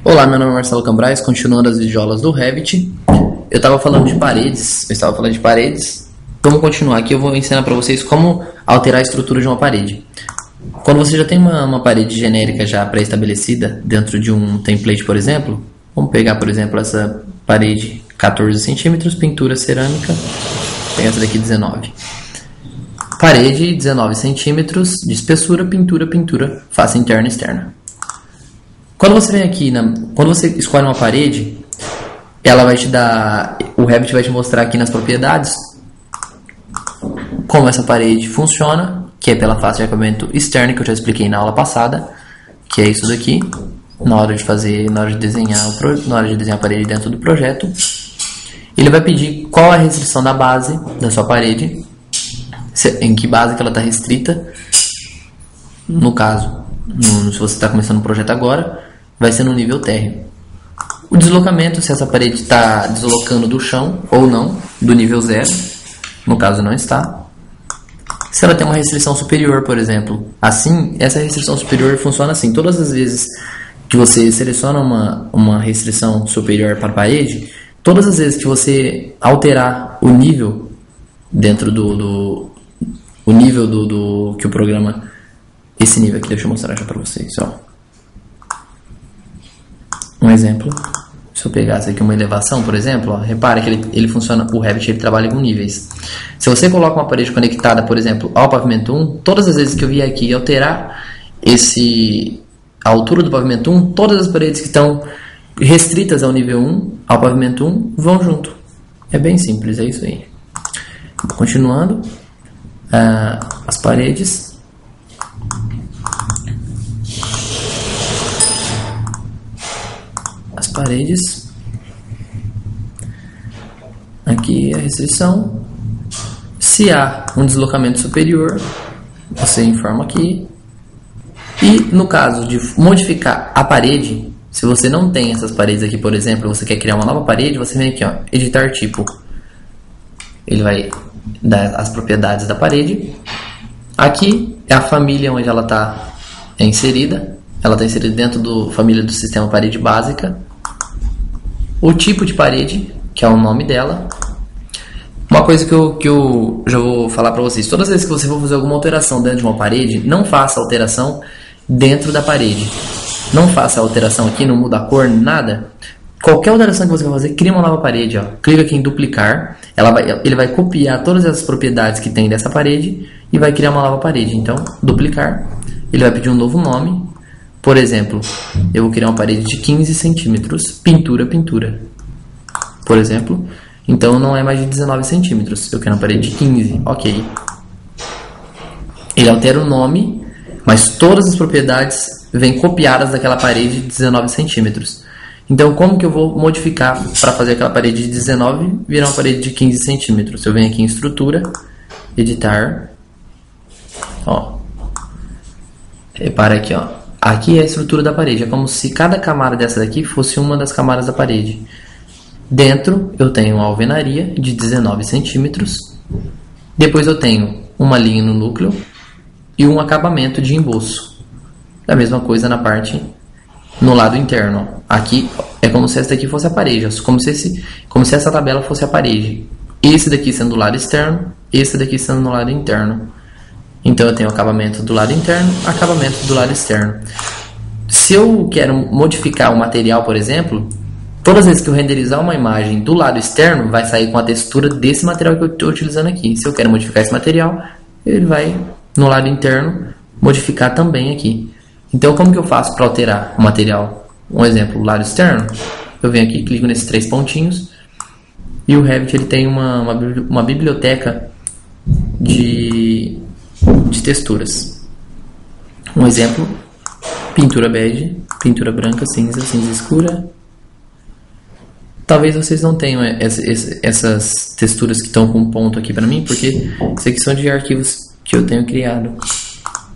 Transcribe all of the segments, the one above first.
Olá, meu nome é Marcelo Cambrais, continuando as videoaulas do Revit. Eu estava falando de paredes, Vamos continuar aqui, eu vou ensinar para vocês como alterar a estrutura de uma parede. Quando você já tem uma parede genérica já pré-estabelecida dentro de um template, por exemplo, vamos pegar, por exemplo, essa parede 14 centímetros, pintura cerâmica, vou pegar essa daqui 19. Parede 19 centímetros de espessura, pintura, face interna e externa. Quando você vem aqui, quando você escolhe uma parede, ela vai te dar, o Revit vai te mostrar aqui nas propriedades como essa parede funciona, que é pela face de acabamento externo, que eu já expliquei na aula passada, que é isso daqui, na hora de desenhar a parede dentro do projeto. Ele vai pedir qual a restrição da base da sua parede, em que base que ela está restrita. No caso, se você está começando um projeto agora, vai ser no nível térreo. O deslocamento, se essa parede está deslocando do chão ou não, do nível 0, no caso não está. Se ela tem uma restrição superior, por exemplo, assim, essa restrição superior funciona assim: todas as vezes que você seleciona uma restrição superior para a parede, todas as vezes que você alterar o nível dentro o nível que o programa, esse nível aqui, deixa eu mostrar já para vocês, ó. Um exemplo, se eu pegasse aqui uma elevação, por exemplo, ó, repare que ele funciona, o Revit ele trabalha com níveis. Se você coloca uma parede conectada, por exemplo, ao pavimento 1, todas as vezes que eu vier aqui alterar a altura do pavimento 1, todas as paredes que estão restritas ao nível 1, ao pavimento 1, vão junto. É bem simples, é isso aí. Continuando, as paredes. Aqui a restrição. Se há um deslocamento superior, você informa aqui. E no caso de modificar a parede, se você não tem essas paredes aqui, por exemplo, você quer criar uma nova parede, você vem aqui, ó, editar tipo. Ele vai dar as propriedades da parede. Aqui é a família onde ela está inserida. Ela está inserida dentro da família do sistema parede básica. O tipo de parede, que é o nome dela. Uma coisa que eu já vou falar para vocês: todas as vezes que você for fazer alguma alteração dentro de uma parede, não faça alteração dentro da parede. Não faça alteração aqui, não muda a cor, nada. Qualquer alteração que você vai fazer, cria uma nova parede, ó. Clica aqui em duplicar, ele vai copiar todas as propriedades que tem dessa parede e vai criar uma nova parede. Então, duplicar, ele vai pedir um novo nome. Por exemplo, eu vou criar uma parede de 15 centímetros, pintura, por exemplo. Então não é mais de 19 centímetros, eu quero uma parede de 15, ok. Ele altera o nome, mas todas as propriedades vêm copiadas daquela parede de 19 centímetros. Então como que eu vou modificar para fazer aquela parede de 19 virar uma parede de 15 centímetros? Eu venho aqui em estrutura, editar, ó. Repara aqui, ó. Aqui é a estrutura da parede, é como se cada camada dessa daqui fosse uma das camadas da parede. Dentro eu tenho uma alvenaria de 19 centímetros. Depois eu tenho uma linha no núcleo e um acabamento de emboço. Da mesma coisa na parte no lado interno. Aqui é como se essa daqui fosse a parede, como se essa tabela fosse a parede. Esse daqui sendo do lado externo, esse daqui sendo do lado interno. Então eu tenho acabamento do lado interno, acabamento do lado externo. Se eu quero modificar o material, por exemplo, todas as vezes que eu renderizar uma imagem do lado externo, vai sair com a textura desse material que eu estou utilizando aqui. Se eu quero modificar esse material, ele vai no lado interno modificar também aqui. Então como que eu faço para alterar o material? Um exemplo, o lado externo. Eu venho aqui, clico nesses 3 pontinhos e o Revit ele tem uma biblioteca de texturas. Um exemplo, pintura bege, pintura branca, cinza escura. Talvez vocês não tenham essas texturas que estão com ponto aqui para mim, porque isso aqui são de arquivos que eu tenho criado.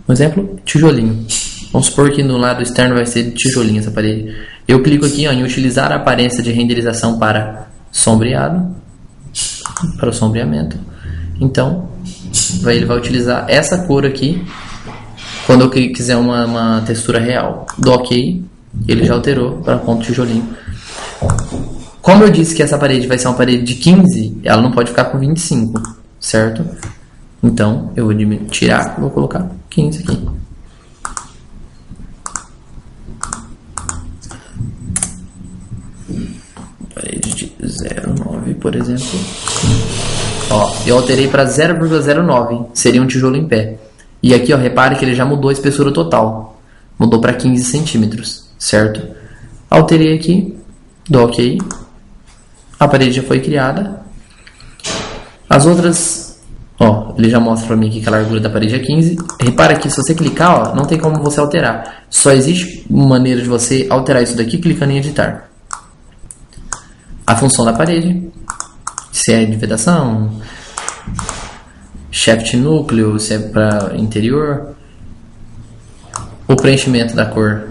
Um exemplo, tijolinho. Vamos supor que no lado externo vai ser tijolinho essa parede. Eu clico aqui, ó, em utilizar a aparência de renderização para sombreado, para o sombreamento. Então, ele vai utilizar essa cor aqui quando eu quiser uma textura real. Do OK, Ele já alterou para ponto tijolinho. Como eu disse que essa parede vai ser uma parede de 15, ela não pode ficar com 25, certo? Então, eu vou tirar e vou colocar 15 aqui. Parede de 0,9, por exemplo. Ó, eu alterei para 0,09, seria um tijolo em pé. E aqui, ó, repare que ele já mudou a espessura total. Mudou para 15 centímetros, certo? Alterei aqui, dou OK. A parede já foi criada. As outras, ó, ele já mostra para mim aqui que a largura da parede é 15. Repara que se você clicar, ó, não tem como você alterar. Só existe uma maneira de você alterar isso daqui clicando em editar. A função da parede, se é de vedação, shaft núcleo, se é para interior, o preenchimento da cor,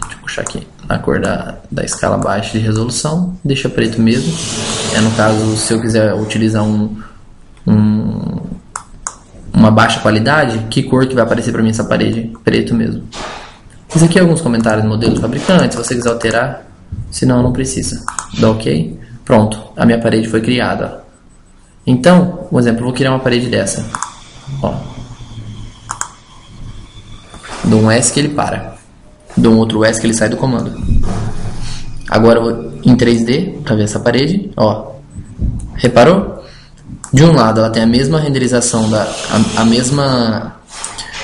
deixa eu puxar aqui, a cor da escala baixa de resolução, deixa preto mesmo. No caso, se eu quiser utilizar uma baixa qualidade, que cor que vai aparecer para mim essa parede? Preto mesmo. Isso aqui é alguns comentários do modelo do fabricante, se você quiser alterar, senão não precisa. Dá OK? Pronto, a minha parede foi criada. Então, por exemplo, eu vou criar uma parede dessa. Ó. Dou um S que ele para. Dou um outro S que ele sai do comando. Agora eu vou em 3D para ver essa parede. Ó. Reparou? De um lado ela tem a mesma renderização, a mesma...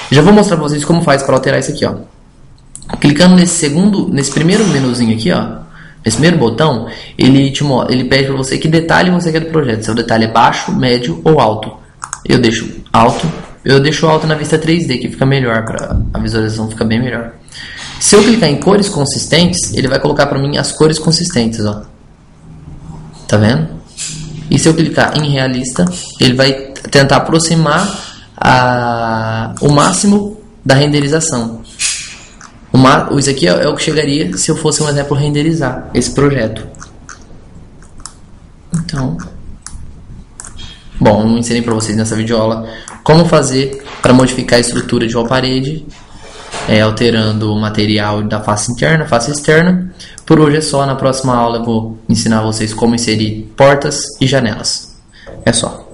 Já vou mostrar para vocês como faz para alterar isso aqui, ó. Clicando nesse primeiro menuzinho aqui, ó. Esse primeiro botão, ele pede para você que detalhe você quer do projeto. Se o detalhe é baixo, médio ou alto. Eu deixo alto. Eu deixo alto na vista 3D, que fica melhor, a visualização fica bem melhor. Se eu clicar em cores consistentes, ele vai colocar para mim as cores consistentes, ó. Tá vendo? E se eu clicar em realista, ele vai tentar aproximar o máximo da renderização. Isso aqui é o que chegaria se eu fosse, um exemplo, renderizar esse projeto. Então, bom, eu ensinei para vocês nessa videoaula como fazer para modificar a estrutura de uma parede, alterando o material da face interna, face externa. Por hoje é só, na próxima aula eu vou ensinar vocês como inserir portas e janelas. É só.